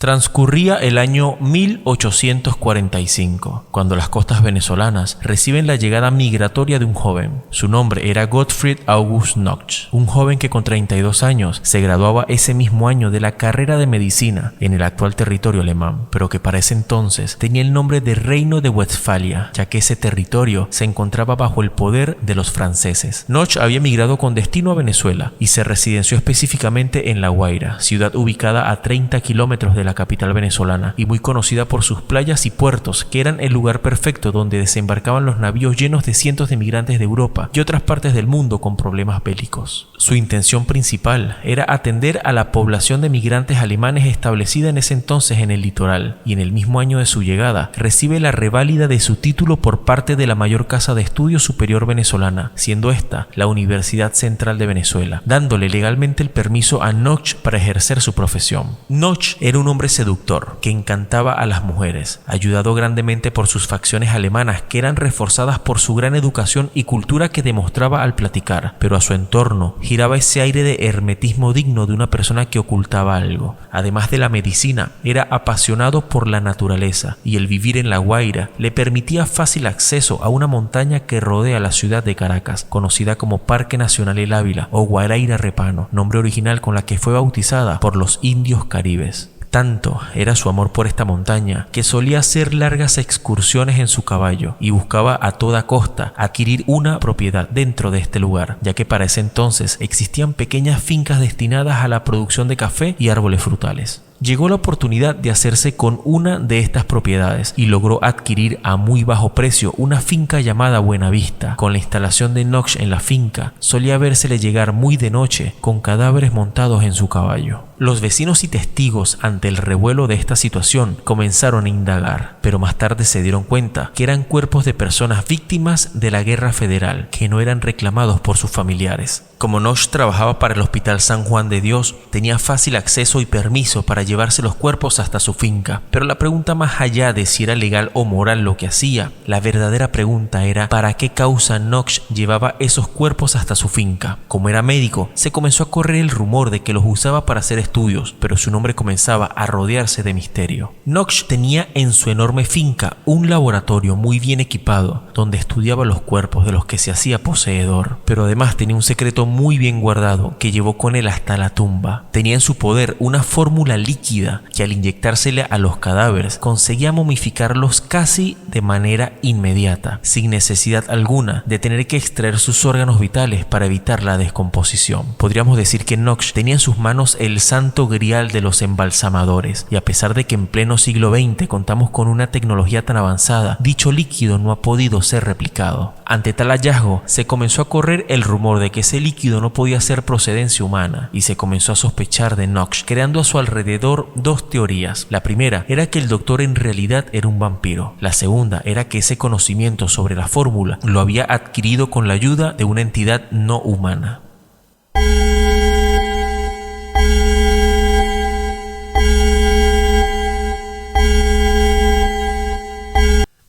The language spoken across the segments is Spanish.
Transcurría el año 1845, cuando las costas venezolanas reciben la llegada migratoria de un joven. Su nombre era Gottfried August Knox, un joven que con 32 años se graduaba ese mismo año de la carrera de medicina en el actual territorio alemán, pero que para ese entonces tenía el nombre de Reino de Westfalia, ya que ese territorio se encontraba bajo el poder de los franceses. Knox había migrado con destino a Venezuela y se residenció específicamente en La Guaira, ciudad ubicada a 30 kilómetros de la capital venezolana y muy conocida por sus playas y puertos, que eran el lugar perfecto donde desembarcaban los navíos llenos de cientos de migrantes de Europa y otras partes del mundo con problemas bélicos. Su intención principal era atender a la población de migrantes alemanes establecida en ese entonces en el litoral, y en el mismo año de su llegada recibe la reválida de su título por parte de la mayor casa de estudios superior venezolana, siendo esta la Universidad Central de Venezuela, dándole legalmente el permiso a Knox para ejercer su profesión. Knox era un hombre seductor que encantaba a las mujeres, ayudado grandemente por sus facciones alemanas que eran reforzadas por su gran educación y cultura que demostraba al platicar, pero a su entorno giraba ese aire de hermetismo digno de una persona que ocultaba algo. Además de la medicina, era apasionado por la naturaleza y el vivir en La Guaira le permitía fácil acceso a una montaña que rodea la ciudad de Caracas, conocida como Parque Nacional El Ávila o Guaraíra Repano, nombre original con la que fue bautizada por los indios caribes. Tanto era su amor por esta montaña que solía hacer largas excursiones en su caballo y buscaba a toda costa adquirir una propiedad dentro de este lugar, ya que para ese entonces existían pequeñas fincas destinadas a la producción de café y árboles frutales. Llegó la oportunidad de hacerse con una de estas propiedades y logró adquirir a muy bajo precio una finca llamada Buenavista. Con la instalación de Knox en la finca, solía vérsele llegar muy de noche con cadáveres montados en su caballo. Los vecinos y testigos ante el revuelo de esta situación comenzaron a indagar, pero más tarde se dieron cuenta que eran cuerpos de personas víctimas de la Guerra Federal que no eran reclamados por sus familiares. Como Knox trabajaba para el Hospital San Juan de Dios, tenía fácil acceso y permiso para llevarse los cuerpos hasta su finca. Pero la pregunta, más allá de si era legal o moral lo que hacía, la verdadera pregunta era ¿para qué causa Knox llevaba esos cuerpos hasta su finca? Como era médico, se comenzó a correr el rumor de que los usaba para hacer estudios, pero su nombre comenzaba a rodearse de misterio. Knox tenía en su enorme finca un laboratorio muy bien equipado, donde estudiaba los cuerpos de los que se hacía poseedor, pero además tenía un secreto muy bien guardado que llevó con él hasta la tumba. Tenía en su poder una fórmula líquida que al inyectársele a los cadáveres conseguía momificarlos casi de manera inmediata, sin necesidad alguna de tener que extraer sus órganos vitales para evitar la descomposición. Podríamos decir que Knox tenía en sus manos el santo grial de los embalsamadores, y a pesar de que en pleno siglo XX contamos con una tecnología tan avanzada, dicho líquido no ha podido ser replicado. Ante tal hallazgo, se comenzó a correr el rumor de que ese líquido no podía ser procedencia humana, y se comenzó a sospechar de Knox, creando a su alrededor dos teorías. La primera era que el doctor en realidad era un vampiro. La segunda era que ese conocimiento sobre la fórmula lo había adquirido con la ayuda de una entidad no humana.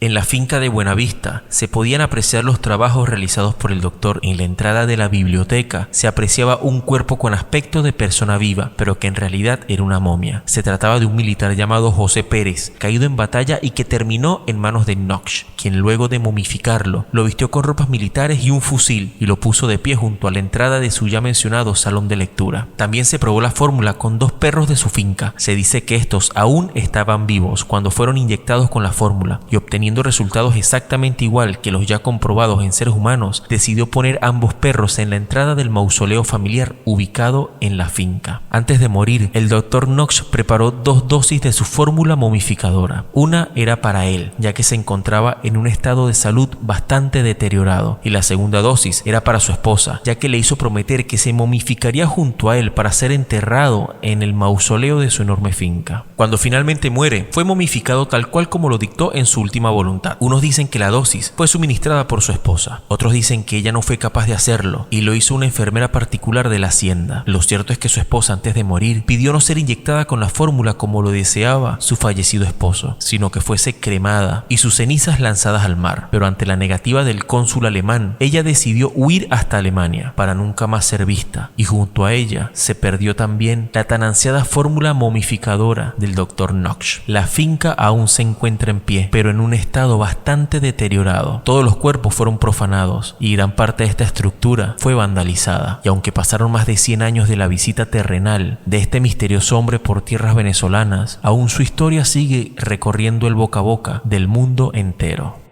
En la finca de Buenavista se podían apreciar los trabajos realizados por el doctor. En la entrada de la biblioteca se apreciaba un cuerpo con aspecto de persona viva, pero que en realidad era una momia. Se trataba de un militar llamado José Pérez, caído en batalla y que terminó en manos de Knox, quien luego de momificarlo, lo vistió con ropas militares y un fusil y lo puso de pie junto a la entrada de su ya mencionado salón de lectura. También se probó la fórmula con dos perros de su finca. Se dice que estos aún estaban vivos cuando fueron inyectados con la fórmula, y obteniendo resultados exactamente igual que los ya comprobados en seres humanos, decidió poner ambos perros en la entrada del mausoleo familiar ubicado en la finca. Antes de morir, el Dr. Knox preparó 2 dosis de su fórmula momificadora. Una era para él, ya que se encontraba en un estado de salud bastante deteriorado, y la segunda dosis era para su esposa, ya que le hizo prometer que se momificaría junto a él para ser enterrado en el mausoleo de su enorme finca. Cuando finalmente muere, fue momificado tal cual como lo dictó en su última voluntad. Unos dicen que la dosis fue suministrada por su esposa. Otros dicen que ella no fue capaz de hacerlo y lo hizo una enfermera particular de la hacienda. Lo cierto es que su esposa, antes de morir, pidió no ser inyectada con la fórmula como lo deseaba su fallecido esposo, sino que fuese cremada y sus cenizas lanzadas al mar. Pero ante la negativa del cónsul alemán, ella decidió huir hasta Alemania para nunca más ser vista, y junto a ella se perdió también la tan ansiada fórmula momificadora del Dr. Knox. La finca aún se encuentra en pie, pero en un estado bastante deteriorado. Todos los cuerpos fueron profanados y gran parte de esta estructura fue vandalizada. Y aunque pasaron más de 100 años de la visita terrenal de este misterioso hombre por tierras venezolanas, aún su historia sigue recorriendo el boca a boca del mundo entero.